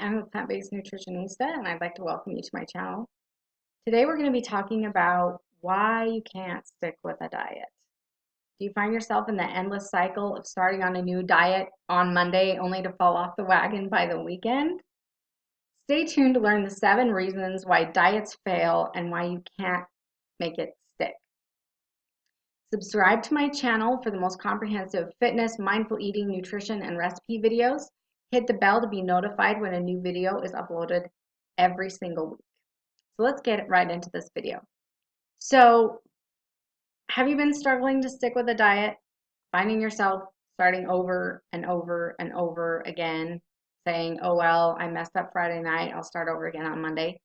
I'm a plant-based nutritionista, and I'd like to welcome you to my channel. Today, we're going to be talking about why you can't stick with a diet. Do you find yourself in the endless cycle of starting on a new diet on Monday only to fall off the wagon by the weekend? Stay tuned to learn the 7 reasons why diets fail and why you can't make it stick. Subscribe to my channel for the most comprehensive fitness, mindful eating, nutrition, and recipe videos. Hit the bell to be notified when a new video is uploaded every single week. So let's get right into this video. So, have you been struggling to stick with a diet? Finding yourself starting over and over and over again, saying, oh well, I messed up Friday night, I'll start over again on Monday.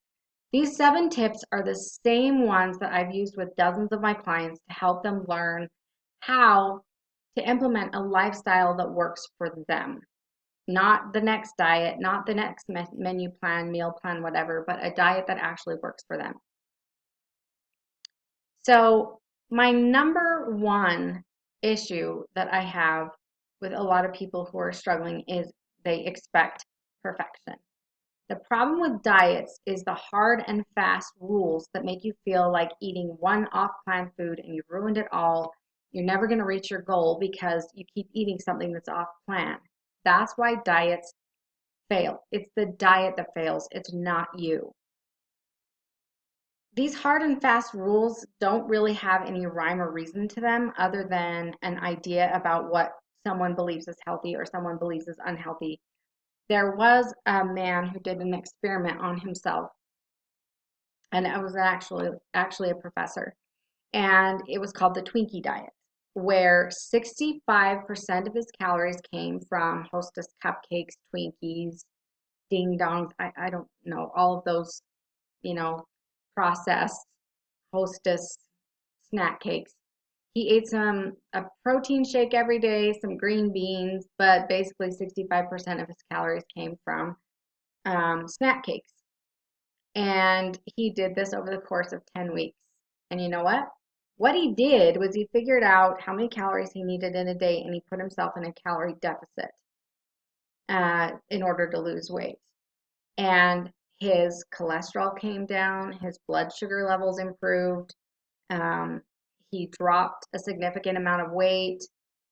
These 7 tips are the same ones that I've used with dozens of my clients to help them learn how to implement a lifestyle that works for them. Not the next diet, not the next menu plan, meal plan, whatever, but a diet that actually works for them. So my number one issue that I have with a lot of people who are struggling is they expect perfection. The problem with diets is the hard and fast rules that make you feel like eating one off-plan food and you've ruined it all. You're never going to reach your goal because you keep eating something that's off-plan. That's why diets fail. It's the diet that fails. It's not you. These hard and fast rules don't really have any rhyme or reason to them other than an idea about what someone believes is healthy or someone believes is unhealthy. There was a man who did an experiment on himself, and it was actually a professor, and it was called the Twinkie diet, where 65% of his calories came from Hostess cupcakes, Twinkies, Ding Dongs, I don't know, all of those, processed Hostess snack cakes. He ate a protein shake every day, some green beans, but basically 65% of his calories came from snack cakes. And he did this over the course of 10 weeks. And you know what? What he did was he figured out how many calories he needed in a day and he put himself in a calorie deficit in order to lose weight. And his cholesterol came down, his blood sugar levels improved, um, he dropped a significant amount of weight,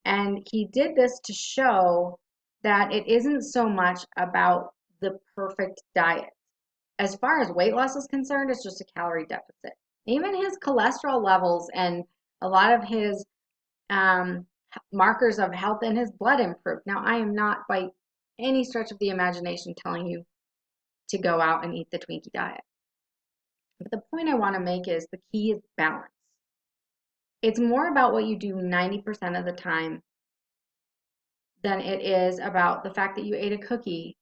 and he did this to show that it isn't so much about the perfect diet. As far as weight loss is concerned, it's just a calorie deficit. Even his cholesterol levels and a lot of his um, markers of health in his blood improved. Now, I am not by any stretch of the imagination telling you to go out and eat the Twinkie diet. But the point I want to make is the key is balance. It's more about what you do 90% of the time than it is about the fact that you ate a cookie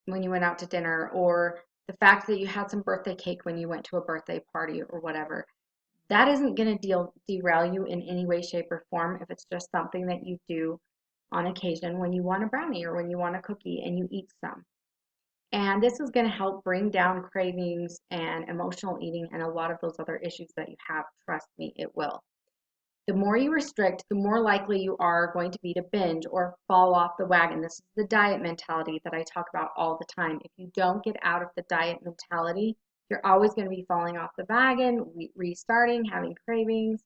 when you went out to dinner, or the fact that you had some birthday cake when you went to a birthday party or whatever. That isn't going to derail you in any way, shape, or form if it's just something that you do on occasion when you want a brownie or when you want a cookie and you eat some. And this is going to help bring down cravings and emotional eating and a lot of those other issues that you have. Trust me, it will. The more you restrict, the more likely you are going to be to binge or fall off the wagon. This is the diet mentality that I talk about all the time. If you don't get out of the diet mentality, you're always going to be falling off the wagon, restarting, having cravings.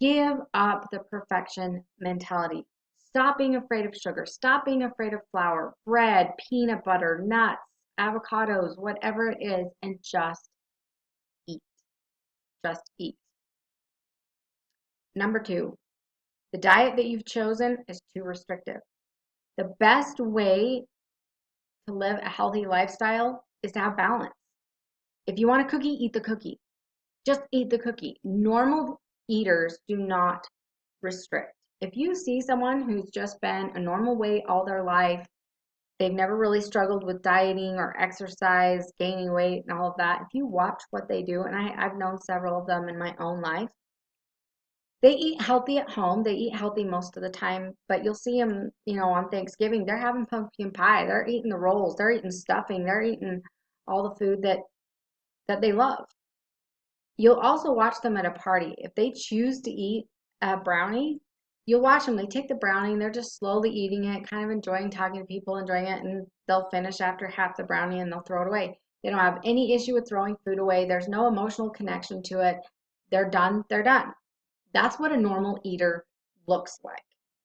Give up the perfection mentality. Stop being afraid of sugar. Stop being afraid of flour, bread, peanut butter, nuts, avocados, whatever it is, and just eat. Just eat. Number 2, the diet that you've chosen is too restrictive. The best way to live a healthy lifestyle is to have balance. If you want a cookie, eat the cookie. Just eat the cookie. Normal eaters do not restrict. If you see someone who's just been a normal weight all their life, they've never really struggled with dieting or exercise, gaining weight, and all of that, if you watch what they do, and I've known several of them in my own life, they eat healthy at home. They eat healthy most of the time, but you'll see them, on Thanksgiving, they're having pumpkin pie. They're eating the rolls. They're eating stuffing. They're eating all the food that they love. You'll also watch them at a party. If they choose to eat a brownie, You'll watch them, they take the brownie and they're just slowly eating it, kind of enjoying talking to people, enjoying it, and they'll finish after half the brownie and they'll throw it away. They don't have any issue with throwing food away. There's no emotional connection to it. They're done, they're done. That's what a normal eater looks like.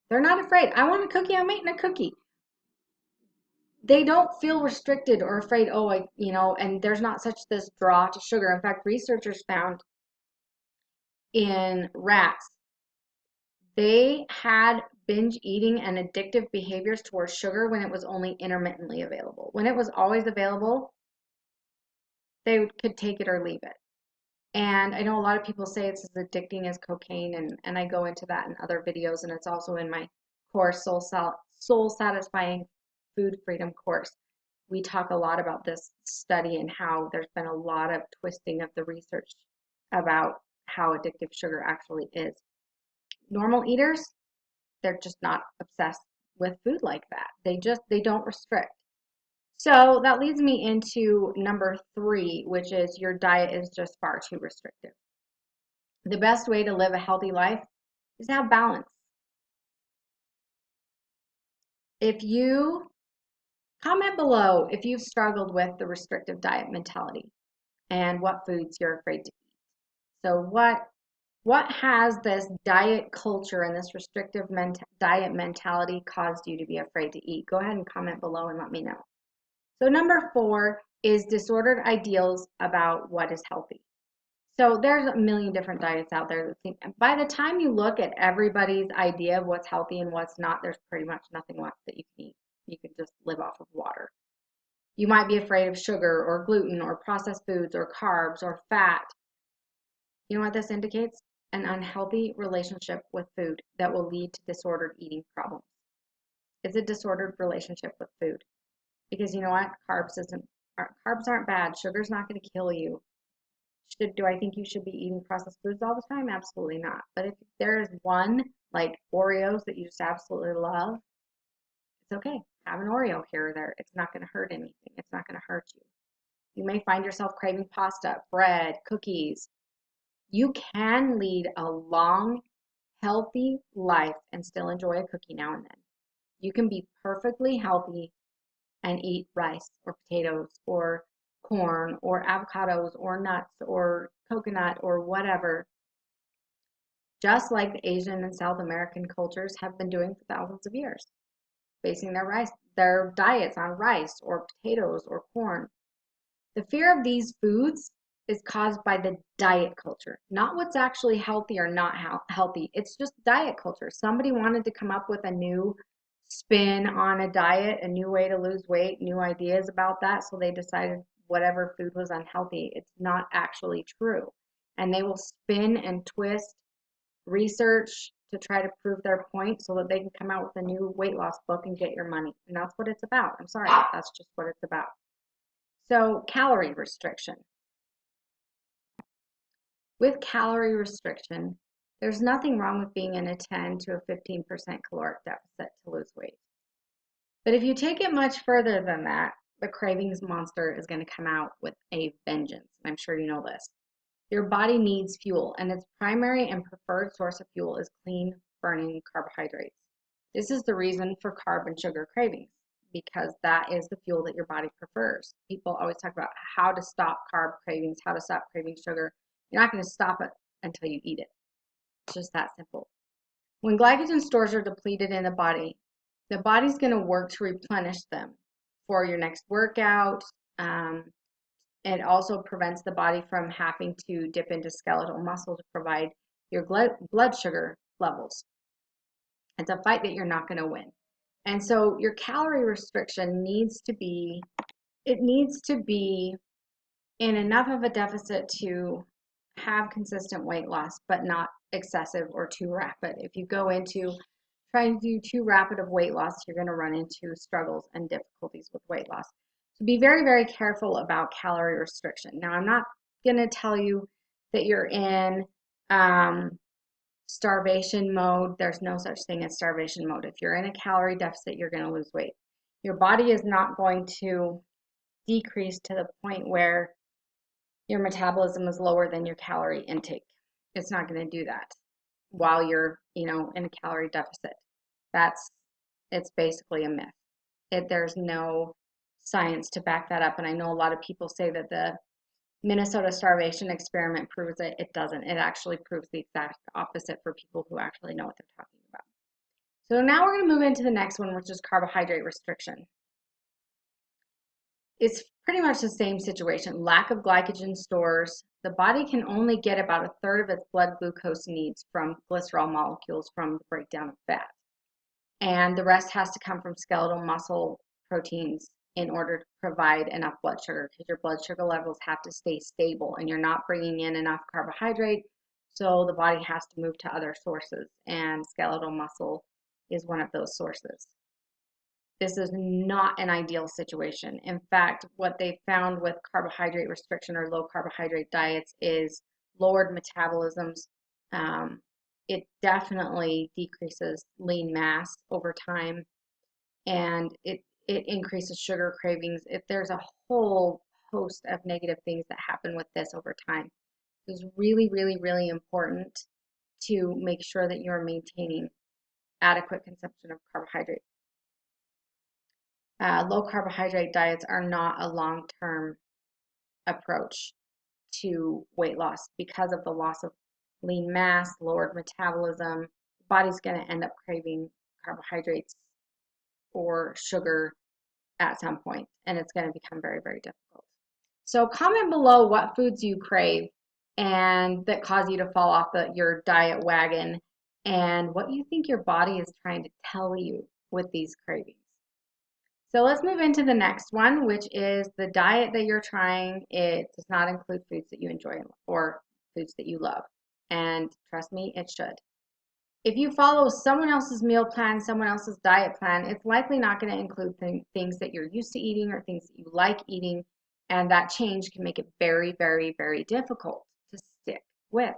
They're not afraid. I want a cookie, I'm eating a cookie. They don't feel restricted or afraid, oh, and there's not such this draw to sugar. In fact, researchers found in rats, they had binge eating and addictive behaviors towards sugar when it was only intermittently available. When it was always available, they could take it or leave it. And I know a lot of people say it's as addicting as cocaine, and I go into that in other videos, and it's also in my course, Soul Satisfying Food Freedom course. We talk a lot about this study and how there's been a lot of twisting of the research about how addictive sugar actually is. Normal eaters, they're just not obsessed with food like that. They don't restrict. So that leads me into number 3, which is your diet is just far too restrictive. The best way to live a healthy life is to have balance. If you comment below if you've struggled with the restrictive diet mentality and what foods you're afraid to eat. So what has this diet culture and this restrictive diet mentality caused you to be afraid to eat? Go ahead and comment below and let me know. So number 4 is disordered ideals about what is healthy. So there's a million different diets out there. By the time you look at everybody's idea of what's healthy and what's not, there's pretty much nothing left that you can eat. You can just live off of water. You might be afraid of sugar or gluten or processed foods or carbs or fat. You know what this indicates? An unhealthy relationship with food that will lead to disordered eating problems. It's a disordered relationship with food. Because you know what? Carbs aren't bad. Sugar's not going to kill you. Do I think you should be eating processed foods all the time? Absolutely not. But if there is one, like Oreos, that you just absolutely love, it's okay. Have an Oreo here or there. It's not going to hurt anything. It's not going to hurt you. You may find yourself craving pasta, bread, cookies. You can lead a long, healthy life and still enjoy a cookie now and then. You can be perfectly healthy and eat rice or potatoes or corn or avocados or nuts or coconut or whatever, just like the Asian and South American cultures have been doing for thousands of years, basing their diets on rice or potatoes or corn. The fear of these foods is caused by the diet culture, not what's actually healthy or not healthy. It's just diet culture. Somebody wanted to come up with a new spin on a diet, a new way to lose weight, new ideas about that, so they decided whatever food was unhealthy. It's not actually true. And they will spin and twist research to try to prove their point so that they can come out with a new weight loss book and get your money. And that's what it's about. I'm sorry, that's just what it's about. So, calorie restriction. With calorie restriction, there's nothing wrong with being in a 10 to a 15% caloric deficit to lose weight. But if you take it much further than that, the cravings monster is going to come out with a vengeance. I'm sure you know this. Your body needs fuel, and its primary and preferred source of fuel is clean burning carbohydrates. This is the reason for carb and sugar cravings, because that is the fuel that your body prefers. People always talk about how to stop carb cravings, how to stop craving sugar. You're not going to stop it until you eat it. It's just that simple. When glycogen stores are depleted in the body's going to work to replenish them for your next workout. It also prevents the body from having to dip into skeletal muscle to provide your blood sugar levels. It's a fight that you're not going to win. And so your calorie restriction needs to be in enough of a deficit to have consistent weight loss, but not excessive or too rapid. If you go into trying to do too rapid of weight loss, you're going to run into struggles and difficulties with weight loss. So be very, very careful about calorie restriction. Now, I'm not going to tell you that you're in starvation mode. There's no such thing as starvation mode. If you're in a calorie deficit, you're going to lose weight. Your body is not going to decrease to the point where your metabolism is lower than your calorie intake. It's not going to do that. while you're, in a calorie deficit. That's, it's basically a myth. There's no science to back that up. And I know a lot of people say that the Minnesota starvation experiment proves it. It doesn't. It actually proves the exact opposite for people who actually know what they're talking about. So now we're going to move into the next one, which is carbohydrate restriction. It's pretty much the same situation. Lack of glycogen stores. The body can only get about a third of its blood glucose needs from glycerol molecules from the breakdown of fat. And the rest has to come from skeletal muscle proteins in order to provide enough blood sugar, because your blood sugar levels have to stay stable and you're not bringing in enough carbohydrate. So the body has to move to other sources, and skeletal muscle is one of those sources. This is not an ideal situation. In fact, what they found with carbohydrate restriction or low carbohydrate diets is lowered metabolisms. It definitely decreases lean mass over time, and it increases sugar cravings. There's a whole host of negative things that happen with this over time. It's really, really, really important to make sure that you're maintaining adequate consumption of carbohydrates. Low carbohydrate diets are not a long-term approach to weight loss because of the loss of lean mass, lowered metabolism. The body's going to end up craving carbohydrates or sugar at some point, and it's going to become very, very difficult. So comment below what foods you crave and that cause you to fall off your diet wagon, and what you think your body is trying to tell you with these cravings. So let's move into the next one, which is the diet that you're trying. It does not include foods that you enjoy or foods that you love. And trust me, it should. If you follow someone else's meal plan, someone else's diet plan, it's likely not going to include things that you're used to eating or things that you like eating. And that change can make it very, very, very difficult to stick with.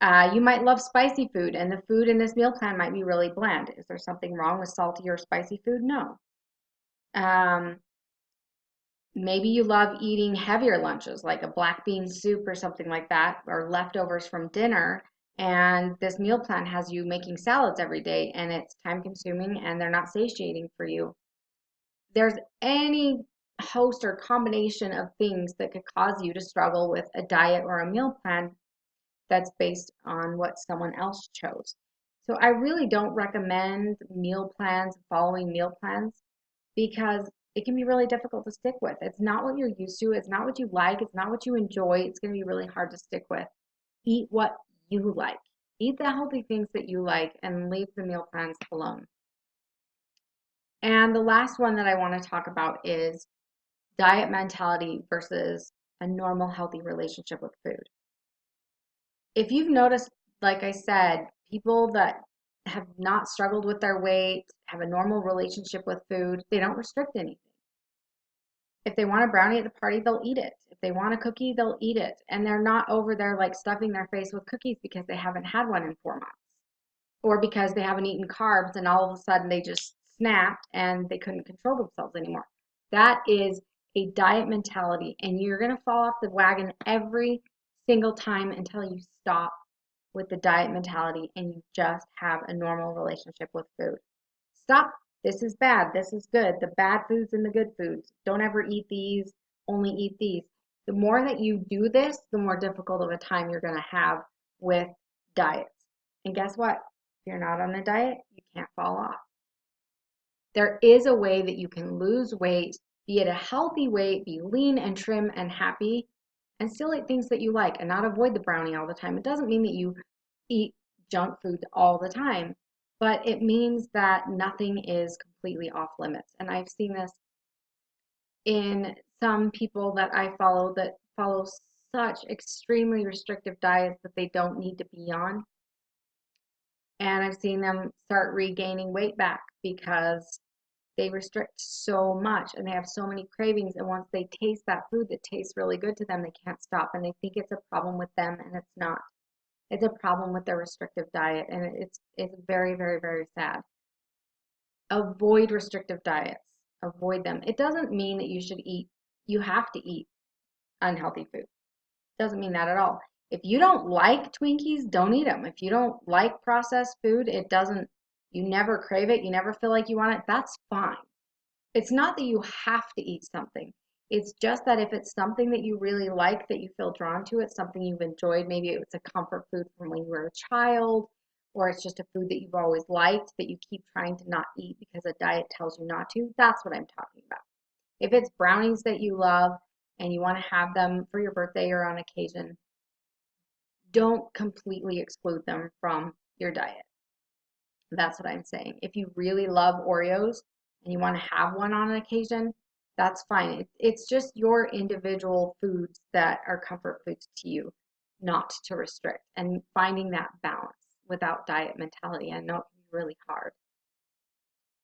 You might love spicy food, and the food in this meal plan might be really bland. Is there something wrong with salty or spicy food? No. Maybe you love eating heavier lunches, like a black bean soup or something like that, or leftovers from dinner, and this meal plan has you making salads every day, and it's time consuming and they're not satiating for you. There's any host or combination of things that could cause you to struggle with a diet or a meal plan that's based on what someone else chose. So I really don't recommend meal plans, following meal plans, because it can be really difficult to stick with. It's not what you're used to. It's not what you like. It's not what you enjoy. It's going to be really hard to stick with. Eat what you like. Eat the healthy things that you like and leave the meal plans alone. And the last one that I want to talk about is diet mentality versus a normal, healthy relationship with food. If you've noticed, like I said, people that have not struggled with their weight, have a normal relationship with food, they don't restrict anything. If they want a brownie at the party, they'll eat it. If they want a cookie, they'll eat it. And they're not over there like stuffing their face with cookies because they haven't had one in 4 months. Or because they haven't eaten carbs and all of a sudden they just snapped and they couldn't control themselves anymore. That is a diet mentality, and you're going to fall off the wagon every single time until you stop with the diet mentality and you just have a normal relationship with food. Stop. This is bad. This is good. The bad foods and the good foods. Don't ever eat these. Only eat these. The more that you do this, the more difficult of a time you're going to have with diets. And guess what? If you're not on a diet, you can't fall off. There is a way that you can lose weight, be at a healthy weight, be lean and trim and happy, and still eat things that you like and not avoid the brownie all the time. It doesn't mean that you eat junk food all the time, but it means that nothing is completely off limits. And I've seen this in some people that I follow that follow such extremely restrictive diets that they don't need to be on. And I've seen them start regaining weight back because they restrict so much and they have so many cravings. And once they taste that food that tastes really good to them, they can't stop, and they think it's a problem with them, and it's not. It's a problem with their restrictive diet, and it's very, very, very sad. Avoid restrictive diets. Avoid them. It doesn't mean that you have to eat unhealthy food. It doesn't mean that at all. If you don't like Twinkies, don't eat them. If you don't like processed food, you never crave it, you never feel like you want it, that's fine. It's not that you have to eat something. It's just that if it's something that you really like, that you feel drawn to, it's something you've enjoyed, maybe it's a comfort food from when you were a child, or it's just a food that you've always liked that you keep trying to not eat because a diet tells you not to, that's what I'm talking about. If it's brownies that you love and you want to have them for your birthday or on occasion, don't completely exclude them from your diet. That's what I'm saying. If you really love Oreos and you want to have one on an occasion, that's fine. It's just your individual foods that are comfort foods to you, not to restrict, and finding that balance without diet mentality. I know it can be really hard.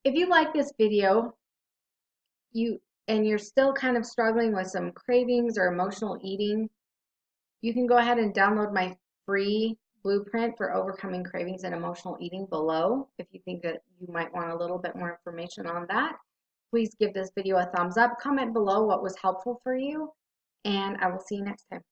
If you like this video, you're still kind of struggling with some cravings or emotional eating, you can go ahead and download my free blueprint for overcoming cravings and emotional eating below. If you think that you might want a little bit more information on that, please give this video a thumbs up, comment below what was helpful for you, and I will see you next time.